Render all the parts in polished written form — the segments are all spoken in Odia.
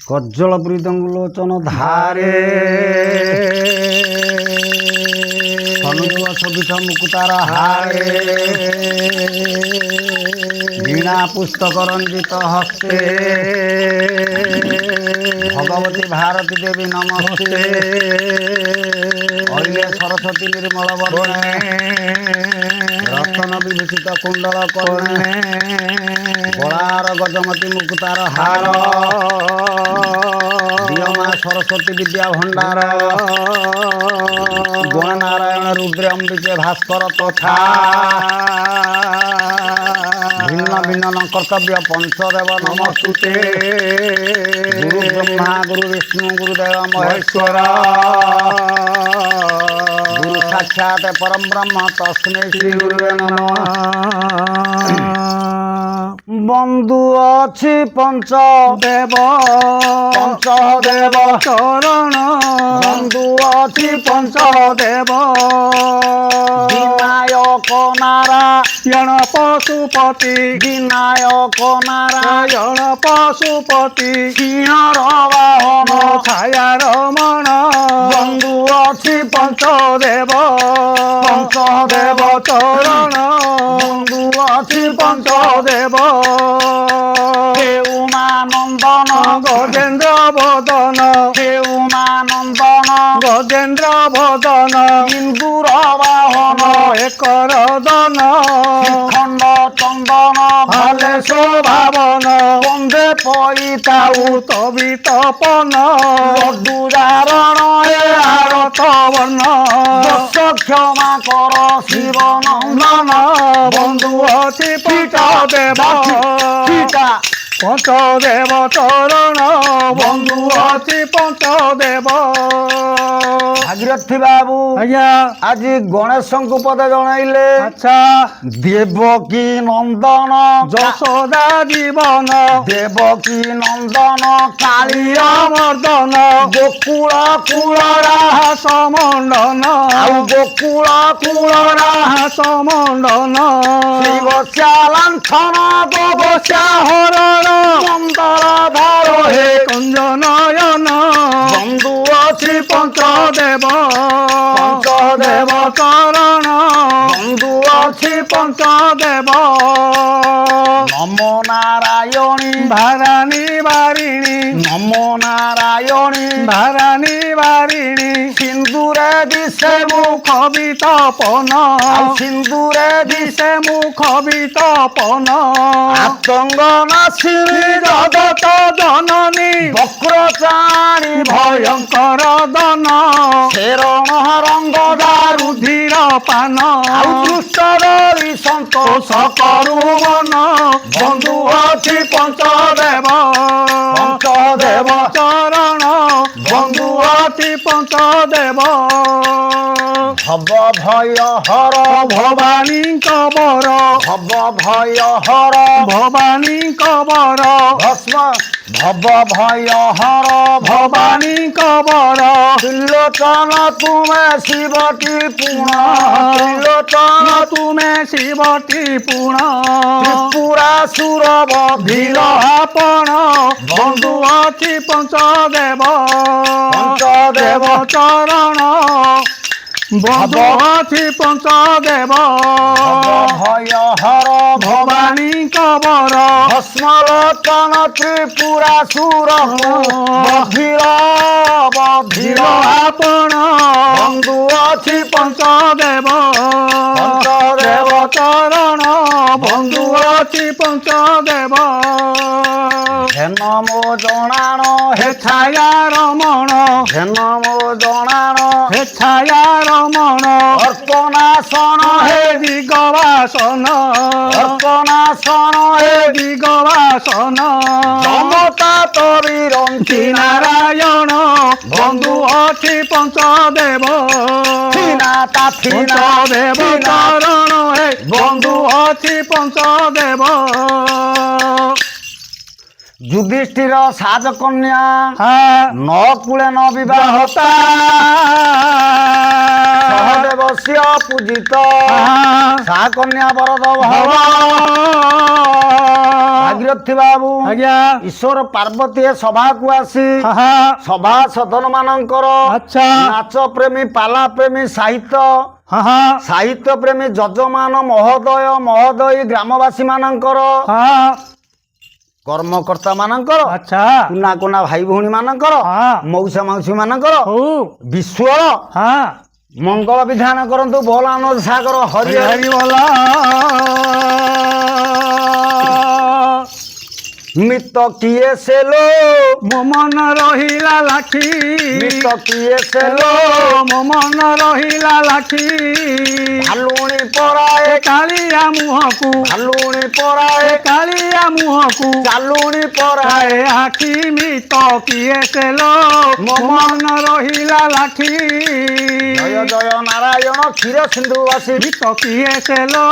কজ্জল বৃদঙ্গলোচন ধারে সনুজ শোভিত মুকুতার হারে বীণা পুস্তক রঞ্জিত হস্তে ভগবতী ভারতী দেবী নমস্তে অইলে সরস্বতী নির্মল বর্ণে রতন বিভূষিত কুণ্ডল কর্ণে গলার গজমতী মুকুতার হার দিয়মা সরস্বতী বিদ্যা ভণ্ডার গণনারায়ণ রুদ্রে অম্বিকে ভাস্কর তথা ভিন্ন ভিন্ন কর্তব্য পঞ্চদেব নমস্তুতে গুরু ব্রহ্মা গুরু বিষ্ণু গুরুদেব মহেশ্বর গুরু সাক্ষাৎ পরম ব্রহ্ম তস্মৈ শ্রী গুরুবে নমঃ। বন্ধু ଅଛି ପଞ୍ଚଦେବ ଚରଣ ବନ୍ଧୁ ଅଛି ପଞ୍ଚଦେବ ବିନାୟକ ନାରାୟଣ ପଶୁପତି ବିନାୟକ ନାରାୟଣ ପଶୁପତି ସିଂହର ବାହନ ଛାୟା ରମଣ ବନ୍ଧୁ ଅଛି ପଞ୍ଚଦେବ ଚରଣ ବନ୍ଧୁ ଅଛି ପଞ୍ଚଦେବ ହେଉମାନନ୍ଦନ ଗଜେନ୍ଦ୍ର ବଦନ ହେଉମାନନ୍ଦନ ଗଜେନ୍ଦ୍ର ବଦନ ଇନ୍ଦୁର ବାହନ ଏକର ଦନ ଖଣ୍ଡ ଚନ୍ଦନ ଭାଲେ ଶୋଭାବନ ବନ୍ଦେ ପଇତାଉ ତବିତପନ ଲଡୁଜାରଣ ଏ ଆରତ ବର୍ଣ୍ଣ ଦଶ କ୍ଷମା କର ଶିବ ନନ୍ଦନ ବନ୍ଧୁ ଅଛି ପଞ୍ଚଦେବ ପଞ୍ଚଦେବ ଚରଣ ବନ୍ଧୁ ଅଛି ପଞ୍ଚଦେବ। ଭାଗୀରଥୀ ବାବୁ ଆଜ୍ଞା ଆଜି ଗଣେଶଙ୍କୁ ପଦେ ଜଣାଇଲେ। ଆଚ୍ଛା ଦେବକୀ ନନ୍ଦନ ଯଶୋଦା ଜୀବନ ଦେବକୀ ନନ୍ଦନ କାଳିୟ ମର୍ଦନ ଗୋକୁଳ କୁଳ ରାହାସ ମଣ୍ଡନ ଆଉ ଗୋକୁଳ କୁଳ ରାହାସ ମଣ୍ଡନ ଶିବସ୍ୟା ଲାଞ୍ଛନ ଗୋବସ୍ୟା ହରଣ ମନ୍ଦର ଧାର ହେ କୁଞ୍ଜ ନୟନ ବନ୍ଧୁ ଅଛି ପଞ୍ଚଦେବ ଚରଣ ବନ୍ଧୁ ଅଛି ପଞ୍ଚଦେବ ନମୋ ନାରାୟଣୀ ଭାରାଣୀ ବାରିଣୀ ନମୋ ନାରାୟଣୀ ଭାରାଣୀ ବାରିଣୀ ସିନ୍ଦୁରେ ଦିଶେ ମୁଖ ବିତପନ ସିନ୍ଦୁରେ ଦିଶେ ମୁଖ ବିତପନ ଆତଙ୍ଗ ନାସିନୀ ଜଗତ ଜନନୀ ବକ୍ରଚାରୀ ଭୟଙ୍କର ଦନ ଶେରଣ ରଙ୍ଗ ଦାରୁଧିର ପାନ ଆଉ ଦୃଷ୍ଟରୀ ସନ୍ତୋଷ କରୁ ମନ ବନ୍ଧୁ ଅଛି ପଞ୍ଚଦେବ ଚରଣ ବନ୍ଧୁ ଅଛି ପଞ୍ଚଦେବ ଭବ ଭୟ ହର ଭବାନୀଙ୍କ ବର ଭବ ଭୟ ହର ଭବାନୀଙ୍କ ବର ଭସ୍ମ ଭବ ଭୟ ହର ଭବାନୀଙ୍କ ବର ତ୍ରିଲୋଚନ ତୁମେ ଶିବଟି ପୁଣ ତ୍ରିଲୋଚନ ତୁମେ ଶିବଟି ପୁଣ ତ୍ରିପୁରାସୁର ବଧିର ଆପଣ ବନ୍ଧୁ ଅଛି ପଞ୍ଚଦେବ ଚରଣ ବନ୍ଧୁ ଅଛି ପଞ୍ଚଦେବ ଭୟ ହର ଭବାନୀଙ୍କ ବର ଭସ୍ମଲୋଚନ ତ୍ରିପୁରାସୁର ବଧିର ଆପଣ ବନ୍ଧୁ ଅଛି ପଞ୍ଚଦେବ ଚରଣ ବନ୍ଧୁ ଅଛି ପଞ୍ଚଦେବ ହେନ ମୋ ଜଣାଣ ହେ ଛାୟା ରମଣ ହେନ ମୋ ଜଣାଣ ହେ ଛାୟା ରମଣ ଅର୍ପଣାସନ ହେ ଦିଗବାସନ ଅର୍ପଣାସନ ହେ ଦିଗବାସନ ମମତା ତରିରଞ୍ଚି ନାରାୟଣ ବନ୍ଧୁ ଅଛି ପଞ୍ଚଦେବ ପଞ୍ଚଦେବ ଚରଣ ହେ ବନ୍ଧୁ ଅଛି ପଞ୍ଚଦେବ। ଯୁଧିଷ୍ଠିର ସାଜକନ୍ୟା ନ କୂଳେ ନ ବିବାହତା ସହଦେବସ୍ୟ ପୂଜିତ ସା କନ୍ୟା ବରଦ ଭବ ଭାଗୀରଥୀ ବାବୁ ଆଜ୍ଞା ଈଶ୍ୱର ପାର୍ବତୀ ଏ ସଭାକୁ ଆସି ସଭା ସଦନ ମାନଙ୍କର ଆଚ୍ଛା ନାଚ ପ୍ରେମୀ ପାଲା ପ୍ରେମୀ ସାହିତ୍ୟ ପ୍ରେମୀ ଯଜମାନ ମହୋଦୟ ମହୋଦୟୀ ଗ୍ରାମବାସୀ ମାନଙ୍କର କର୍ମକର୍ତ୍ତା ମାନଙ୍କର ଆଚ୍ଛା କୁନା କୁନା ଭାଇ ଭଉଣୀ ମାନଙ୍କର ମଉସା ମାଉସୀ ମାନଙ୍କର ବିଶ୍ୱର ମଙ୍ଗଳ ବିଧାନ କରନ୍ତୁ ଭଲ ଆନନ୍ଦ ସାଗର ହରି ହରି ଭଲ ମିତ କିଏ ସେଲୋ ମୋ ମନ ରହିଲା ଲାଖି ମିତ କିଏ ସେଲୋ ମୋ ମନ ରହିଲା ଲାଖି ଭାଲୁଣି ପରାଏ କାଳିଆ ମୁହଁକୁ ଭାଲୁଣି ପରାଏ କାଳିଆ ମୁହଁକୁ ଚାଲୁଣି ପରାଏ ଆଖି ମିତ କିଏ ସେଲୋ ମୋ ମନ ରହିଲା ଲାଖି ଜୟ ଜୟ ନାରାୟଣ କ୍ଷୀର ସିନ୍ଧୁ ବାସୀ ମିତ କିଏ ସେଲୋ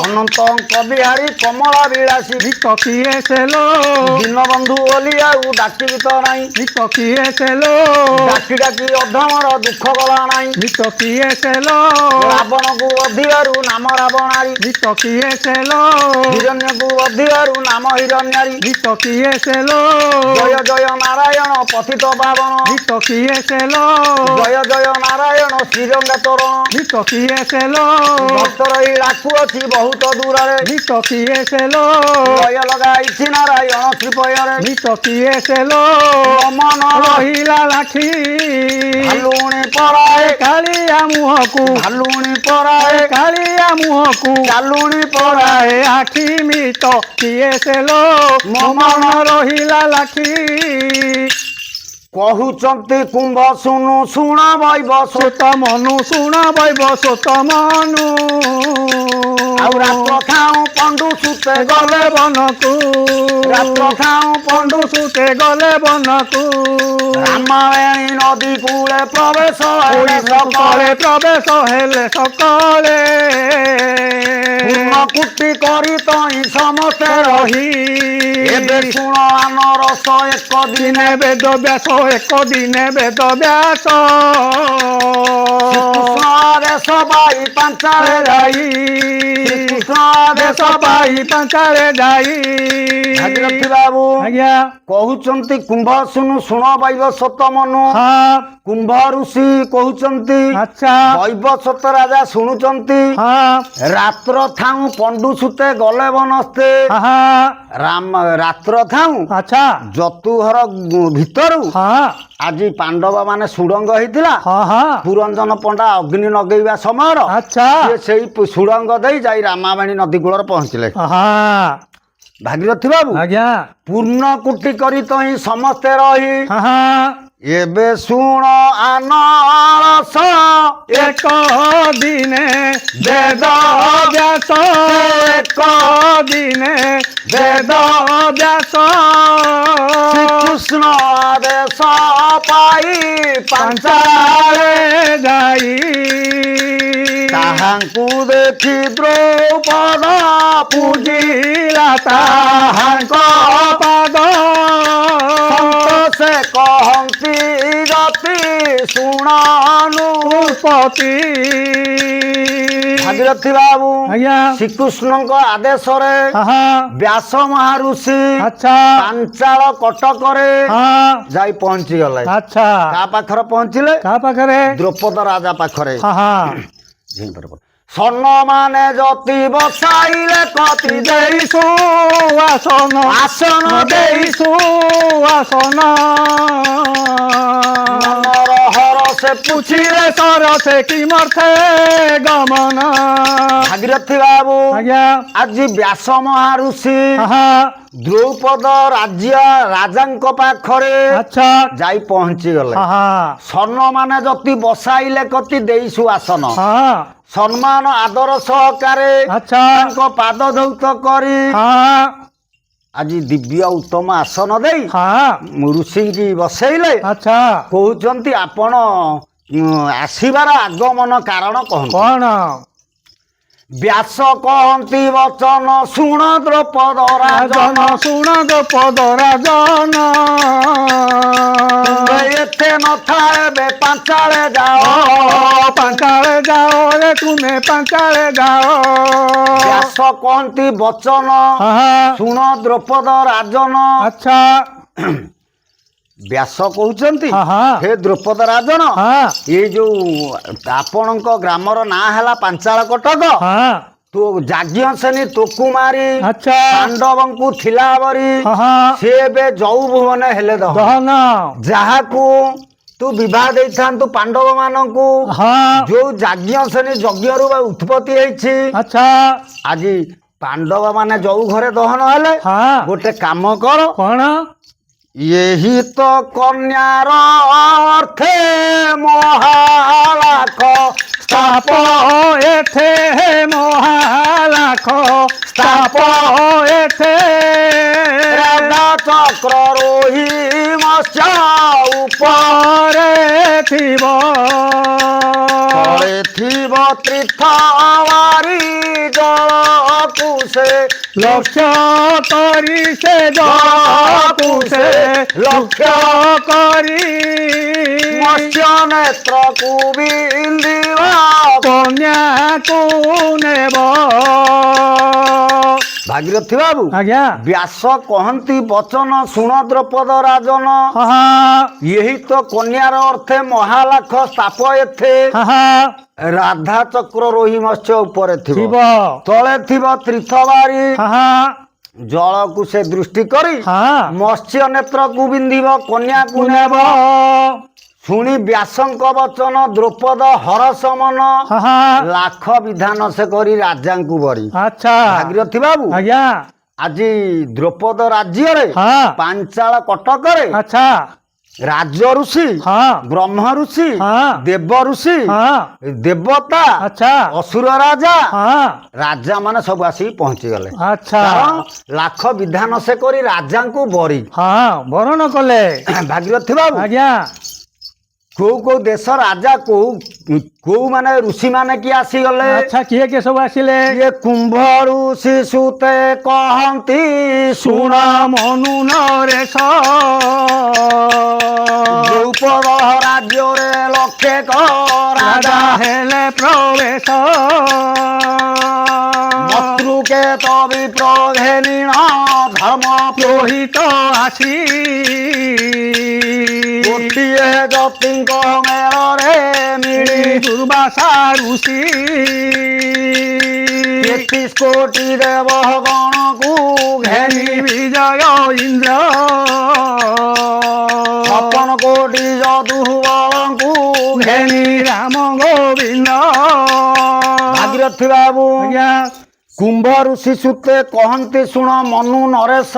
ଅନନ୍ତ କବିହାରୀ କମଳା ବିଳାସୀ ମିତ କିଏ ସେଲୋ ଦୀନବନ୍ଧୁ ବୋଲି ଆଉ ଡାକିବି ତ ନାହିଁ ମିତ କିଏ ସେଲୋ ଡାକି ଡାକି ଅଧମର ଦୁଃଖ ଗଲା ନାହିଁ ମିତ କିଏ ସେଲୋ ରାବଣକୁ ଅଧିକାରୁ ନାମ ରାବଣାରୀ ମିତ କିଏ ସେଲୋ ହିରଣ୍ୟକୁ ଅଧିକାରୁ ନାମ ହିରଣ୍ୟାରୀ ମିତ କିଏ ସେଲୋ ଜୟ ଜୟ ନାରାୟଣ ପତିତ ପାବନ ମିତ କିଏ ସେଲୋ ଜୟ ଜୟ ନାରାୟଣ ଶ୍ରୀରଙ୍ଗା ତୋରଣ ମିତ କିଏ ସେଲୋ ଭକ୍ତର ଏଇ ଡାକୁ ଅଛି ବହୁତ ଦୂରରେ ମିତ କିଏ ସେଲୋ ଜୟ ଲଗାଇଛି ନାରାୟଣ ଶ୍ରୀପୟରେ ମିତ କିଏ ସେଲୋ ମନ ରହିଲା ଲାଖି ଭାଲୁଣି ପରାଏ କାଳିଆ ମୁହଁକୁ ଭାଲୁଣି ପରାଏ କାଳିଆ ମୁହଁକୁ ଚାଲୁଣି ପରାଏ ଆଖି ମିତ କିଏ ସେଲୋ ମୋ ମନ ରହିଲା ଲାଖି କହୁଛନ୍ତି କୁମ୍ଭ ଶୁଣୁ ଶୁଣ ବୈବ ସୋତ ମନୁ ଶୁଣ ବୈବ ସୋତ ମନୁ ଆଉ ରାତ୍ର ଖାଉ ପଣ୍ଡୁ ସୁତେ ଗଲେ ବନକୁ ରାତ୍ର ଖାଉ ପଣ୍ଡୁ ସୁତେ ଗଲେ ବନକୁ ରାମାୟଣୀ ନଦୀ କୂଳେ ପ୍ରବେଶ ହେଲେ ସକାଳେ ପ୍ରବେଶ ହେଲେ ସକାଳେ ପୂର୍ଣ୍ଣ କୁଟି କରି ତହିଁ ସମସ୍ତେ ରହି ଏବେ ଶୁଣ ଆନରସ ଏକ ଦିନେ ବେଦ ବ୍ୟାସ ଏକ ଦିନେ ବେଦ ବ୍ୟାସ ଦେଶ ପାଇ ପାଞ୍ଚାଳେ ଯାଇ ଦେଶ ପାଇ ପାଞ୍ଚାଳେ ଯାଇ ଭାଗୀରଥୀ ବାବୁ ଆଜ୍ଞା କହୁଛନ୍ତି କୁମ୍ଭ ଶୁଣୁ ଶୁଣ ବୈବ ସତ ମନୁ କୁମ୍ଭ ଋଷି କହୁଛନ୍ତି ଆଚ୍ଛା ବୈବସ୍ୱତ ରାଜା ଶୁଣୁଛନ୍ତି ରାତ୍ର ଥାଉ ପଣ୍ଡୁ ସୁତେ ଗଲେ ବନସ୍ତେ ରାତ୍ର ଥାଉ ଆଚ୍ଛା ଯତୁଘର ଭିତରୁ ଆଜି ପାଣ୍ଡବ ମାନେ ସୁଡ଼ଙ୍ଗ ହେଇଥିଲା ପୁରଞ୍ଜନ ପଣ୍ଡା ଅଗ୍ନି ଲଗେଇବା ସମୟର ସେଇ ସୁଡ଼ଙ୍ଗ ଦେଇ ଯାଇ ରାମାବାଣୀ ନଦୀ କୂଳରେ ପହଞ୍ଚିଲେ ଭାଗୀରଥୀ ବାବୁ ଆଜ୍ଞା ପୂର୍ଣ୍ଣ କୁଟି କରି ତହିଁ ସମସ୍ତେ ରହି ଏବେ ଶୁଣ ଆନରସ ଏକ ଦିନେ ବେଦ ବ୍ୟାସ ଏକ ଦିନେ ବେଦ ବ୍ୟାସ ଶ୍ରୀକୃଷ୍ଣ ଦେଶ ପାଇ ପାଞ୍ଚାଳେ ଯାଇ ତାହାଙ୍କୁ ଦେଖି ଦ୍ରୌପଦ ପୂଜିଲା ତାହାଙ୍କ ପାଦ ସେ କହନ୍ତି ଗତି ଶୁଣନୁପତି ଭାଗୀରଥୀ ବାବୁ ଆଜ୍ଞା ଶ୍ରୀକୃଷ୍ଣଙ୍କ ଆଦେଶରେ ବ୍ୟାସ ମହାଋଷି ପାଞ୍ଚାଳ କଟକରେ ଯାଇ ପହଞ୍ଚିଗଲେ କାହା ପାଖରେ ପହଞ୍ଚିଲେ କାହା ପାଖରେ ଦ୍ରୌପଦ ରାଜା ପାଖରେ ସ୍ୱର୍ଣ୍ଣ ମାନେ ଯତି ବସାଇଲେ କତି ଦେଇ ସୁଆସନ ଆସନ ଦେଇ ସୁଆସନ ମନର ହର ସେ ପୁଛିଲେ ସର ସେ କି ମର୍ଥେ ଗମନ ଭାଗୀରଥୀ ବାବୁ ଆଜ୍ଞା ଆଜି ବ୍ୟାସ ମହାଋଷି ଦ୍ରୌପଦ ରାଜାଙ୍କ ପାଖରେ ଯାଇ ପହଞ୍ଚିଗଲେ ସ୍ୱର୍ଣ୍ଣ ମାନେ ଯତି ବସାଇଲେ କତି ଦେଇ ସୁଆସନ ସମ୍ମାନ ଆଦର ସହକାରେ ତାଙ୍କ ପାଦ ଧୌତ କରି ଆଜି ଦିବ୍ୟ ଉତ୍ତମ ଆସନ ଦେଇ ଋଷିଙ୍କି ବସେଇଲେ କହୁଛନ୍ତି ଆପଣ ଆସିବାର ଆଗମନ କାରଣ କଣ ବ୍ୟାସ କହନ୍ତି ବଚନ ଶୁଣ ଦ୍ରୌପଦ ରାଜନ ଶୁଣ ଦ୍ରୌପଦ ରାଜନ ଏତେ ନଥାଏ ଏବେ ପାଞ୍ଚାଳେ ଯାଅ ପାଞ୍ଚାଳେ ଯାଅ ରେ ତୁମେ ପାଞ୍ଚାଳେ ଗାଅ। ବ୍ୟାସ କହନ୍ତି ବଚନ ଶୁଣ ଦ୍ରୌପଦ ରାଜନ। ଆଚ୍ଛା ବ୍ୟାସ କହୁଛନ୍ତି ହେ ଦ୍ରୌପଦ ରାଜନ, ଏଇ ଯୋଉ ଆପଣଙ୍କ ଗ୍ରାମର ନାଁ ହେଲା ପାଞ୍ଚାଳ କଟକ। ତୁ ଯାଜ୍ଞ ସେନୀ ତୋକୁ ମାରି ପାଣ୍ଡବଙ୍କୁ ଥିଲା ବରି ସେ ଏବେ ଯଉ ଭୁବନ ହେଲେ ଦହନ, ଯାହାକୁ ତୁ ବିବାହ ଦେଇଥାନ୍ତୁ ପାଣ୍ଡବ ମାନଙ୍କୁ, ଯୋଉ ଯାଜ୍ଞ ସେନୀ ଯଜ୍ଞରୁ ଉତ୍ପତ୍ତି ହେଇଛି। ଆଜି ପାଣ୍ଡବ ମାନେ ଯୋଉ ଘରେ ଦହନ ହେଲେ, ଗୋଟେ କାମ କର। କଣ? ଏହି ତ କନ୍ୟାର ଅର୍ଥେ ମହାଲାଖ ସ୍ଥାପ, ଏଥେ ମହାଲାଖ ସ୍ଥାପ, ଏଥେ ରାଧା ଚକ୍ର ରୋହି ମତ୍ସ୍ୟ ଉପରେ ଥିବ, ତଳେ ଥିବ ତୀର୍ଥ ବାରି ଜଳକୁ ସେ ଲକ୍ଷ୍ୟ କରି, ସେ ଜଳକୁ ସେ ଲକ୍ଷ୍ୟ କରି, ମତ୍ସ୍ୟ ନେତ୍ରକୁ ବିନ୍ଦିବ କନ୍ୟାକୁ ନେବ। ଭାଗୀରଥୀ ବାବୁ, ଆଜ୍ଞା ବ୍ୟାସ କହନ୍ତି ବଚନ ଶୁଣ ଦ୍ରୌପଦ ରାଜନ, ଏହି ତ କନ୍ୟାର ଅର୍ଥେ ମହାଲାଖ ସ୍ଥାପ ଏଥେ, ରାଧା ଚକ୍ର ରୋହି ମତ୍ସ୍ୟ ଉପରେ ଥିବ, ତଳେ ଥିବ ତୀର୍ଥ ବାରି ଜଳକୁ ସେ ଦୃଷ୍ଟି କରି, ମତ୍ସ୍ୟ ନେତ୍ରକୁ ବିନ୍ଧିବ କନ୍ୟାକୁ ନେବ। ଶୁଣି ବ୍ୟାସଙ୍କ ବଚନ ଦ୍ରୌପଦ ହରସ ମନ, ଲାଖ ବିଧାନ ସେ କରି ରାଜାଙ୍କୁ ବରି। ଭାଗୀରଥୀ ବାବୁ, ଆଜି ଦ୍ରୌପଦ ରାଜ୍ୟରେ ପାଞ୍ଚାଳ କଟକରେ ରାଜ ଋଷି, ବ୍ରହ୍ମ ଋଷି, ଦେବ ଋଷି, ଦେବତା, ଅସୁର ରାଜା, ରାଜା ମାନେ ସବୁ ଆସିକି ପହଞ୍ଚିଗଲେ। ଲାଖ ବିଧାନ ସେ କରି ରାଜାଙ୍କୁ ବରି ବରଣ କଲେ। ଭାଗୀରଥୀ ବାବୁ, କୋଉ କୋଉ ଦେଶ ରାଜା କୋଉ ମାନେ ଋଷି ମାନେ କିଏ ଆସିଗଲେ? କିଏ କିଏ ସବୁ ଆସିଲେ? ଇଏ କୁମ୍ଭ ଋଷି ସୁତେ କହନ୍ତି ଶୁଣ ମନୁ ନରେଶ, ଦ୍ରୌପଦ ରାଜ୍ୟରେ ଲକ୍ଷେ ରାଜା ହେଲେ ପ୍ରବେଶ, ମତୃକେତ ବିପ୍ର ଘେନିଣ ଧର୍ମ ପୁରୋହିତ ଆସି, ଗୋଟିଏ ଯତିଙ୍କ ମେଳରେ ମିଳି ଦୁର୍ବାସା ଋଷି, 33 କୋଟି ଦେବ ଗଣକୁ ଘେନି ବିଜୟ ଇନ୍ଦ୍ର, 56 କୋଟି ଯଦୁ ବଳଙ୍କୁ ଘେନି ରାମ ଗୋବିନ୍ଦ। ଭାଗୀରଥୀ ବାବୁ, କୁମ୍ଭ ଋଷି ସୁତେ କହନ୍ତି ଶୁଣ ମନୁ ନରେଶ,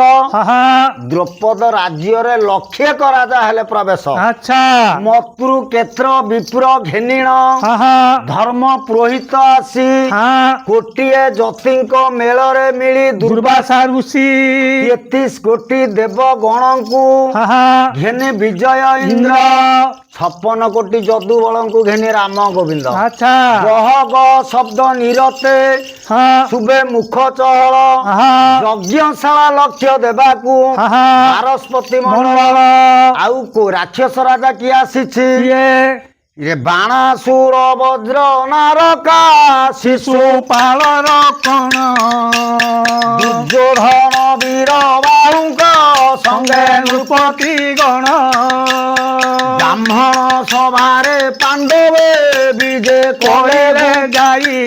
ଦ୍ରୌପଦ ରାଜ୍ୟରେ ଲକ୍ଷେକ ରାଜା ହେଲେ ପ୍ରବେଶ, ମତୃ କେତ୍ର ବିପ୍ର ଘେନିଣ ଧର୍ମ ପୁରୋହିତ ଆସି, କୋଟିଏ ଯତିଙ୍କ ମେଳରେ ମିଳି ଦୁର୍ବାସା ଋଷି, 33 କୋଟି ଦେବ ଗଣଙ୍କୁ ଘେନି ବିଜୟ ଇନ୍ଦ୍ର, 56 କୋଟି ଯଦୁ ବଳଙ୍କୁ ଘେନି ରାମ ଗୋବିନ୍ଦ। ଗହ ଗ ଶବ୍ଦ ନିରତେ ଶୁଭେ ମୁଖ ଚହଳ, ଯଜ୍ଞଶାଳା ଲକ୍ଷ୍ୟ ଦେବାକୁ ବାରସ୍ପତି ମଣ୍ଡଳ। ଆଉ ରାକ୍ଷସ ରାଜା କିଏ ଆସିଛି? ବାଣାସୁର ବଜ୍ର ନାରକା ଶିଶୁପାଳ ରକ୍ଷଣ, ଦୁର୍ଯ୍ୟୋଧନ ବୀର ବାହୁଙ୍କ ସଙ୍ଗେ ନୃପତି ଗଣ, ବ୍ରାହ୍ମଣ ସଭାରେ ପାଣ୍ଡବେ ବିଜେ କଳିରେ ଯାଇ,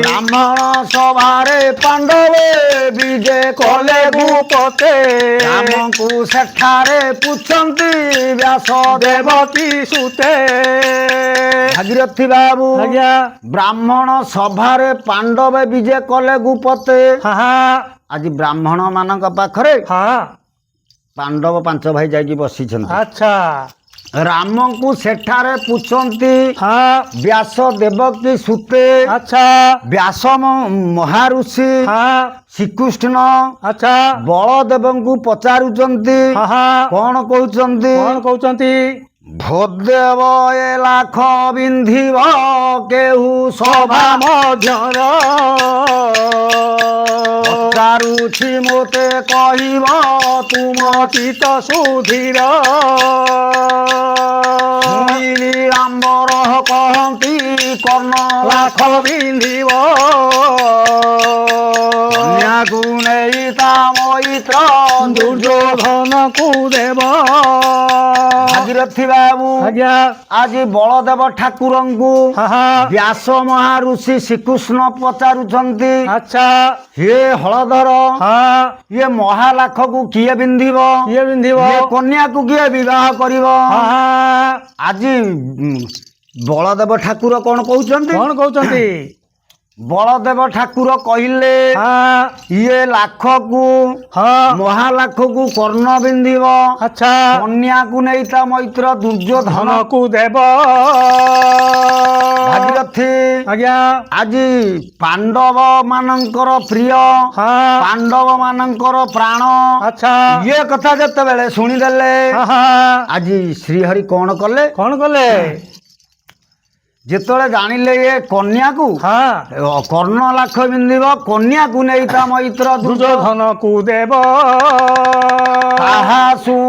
ବ୍ରାହ୍ମଣ ସଭାରେ ପାଣ୍ଡବେ ବିଜେ କଲେ ଭୂପତେ, ରାମଙ୍କୁ ସେଠାରେ ପୁଛନ୍ତି ବ୍ୟାସ ଦେବକୀ ସୁତେ। ଭାଗୀରଥୀ ବାବୁ, ବ୍ରାହ୍ମଣ ସଭାରେ ପାଣ୍ଡବେ ବିଜେ କଲେ ଭୂପତେ। ଆଜି ବ୍ରାହ୍ମଣ ମାନଙ୍କ ପାଖରେ ପାଣ୍ଡବ 5 ଭାଇ ଯାଇକି ବସିଛନ୍ତି। ରାମଙ୍କୁ ସେଠାରେ ପୁଛନ୍ତି ବ୍ୟାସ ଦେବକୀ ସୁତେ। ବ୍ୟାସ ମହାଋଷି ଶ୍ରୀକୃଷ୍ଣ ବଳଦେବଙ୍କୁ ପଚାରୁଛନ୍ତି, କଣ କହୁଛନ୍ତି? ଭୋଦେବ ଏ ଲାଖ ବିନ୍ଧିବ କେହୁ ସଭା ମଧ୍ୟର, ପଚାରୁଛି ମୋତେ କହିବ ତୁମ ଚିତ ସୁଧୀର। ଶୁଣିଲି ଆମ୍ବର କହନ୍ତି କର୍ଣ୍ଣ ଲାଖ ବିନ୍ଧିବ କନ୍ୟାକୁ ନେଇ ତା ମୈତ୍ର ଦୁର୍ଯ୍ୟୋଧନକୁ ଦେବ। ଭାଗୀରଥି ବାବୁ ଆଜ୍ଞା ଆଜି ବଳଦେବ ଠାକୁରଙ୍କୁ ବ୍ୟାସ ମହାଋଷି ଶ୍ରୀକୃଷ୍ଣ ପଚାରୁଛନ୍ତି ଆଚ୍ଛା ହେ ହଳଧର ଇଏ ମହାଲାଖକୁ କିଏ ବିନ୍ଧିବ? କିଏ ବିନ୍ଧିବ? ଇଏ କନ୍ୟାକୁ କିଏ ବିବାହ କରିବ? ଆଜି ବଳଦେବ ଠାକୁର କଣ କହୁଛନ୍ତି? କଣ କହୁଛନ୍ତି? ବଳଦେବ ଠାକୁର କହିଲେ ଇଏ ଲାଖକୁ ମହାଲାଖକୁ କର୍ଣ୍ଣ ବିନ୍ଧିବ। ଆଚ୍ଛା କନ୍ୟାକୁ ନେଇ ତା ମୈତ୍ର ଦୁର୍ଯ୍ୟୋଧନକୁ ଦେବ। ଭାଗୀରଥି ଆଜ୍ଞା ଆଜି ପାଣ୍ଡବ ମାନଙ୍କର ପ୍ରିୟ ପାଣ୍ଡବ ମାନଙ୍କର ପ୍ରାଣ ଆଚ୍ଛା ଇଏ କଥା ଯେତେବେଳେ ଶୁଣିଦେଲେ ଆଜି ଶ୍ରୀହରି କଣ କଲେ? କଣ କଲେ? ଯେତେବେଳେ ଜାଣିଲେ ଏ କନ୍ୟାକୁ କର୍ଣ୍ଣ ଲାଖ ବିନ୍ଧିବ କନ୍ୟାକୁ ନେଇ ତା ମୈତ୍ର ଦୁର୍ଯ୍ୟୋଧନକୁ ଦେବ। ତାହା ଶୁଣି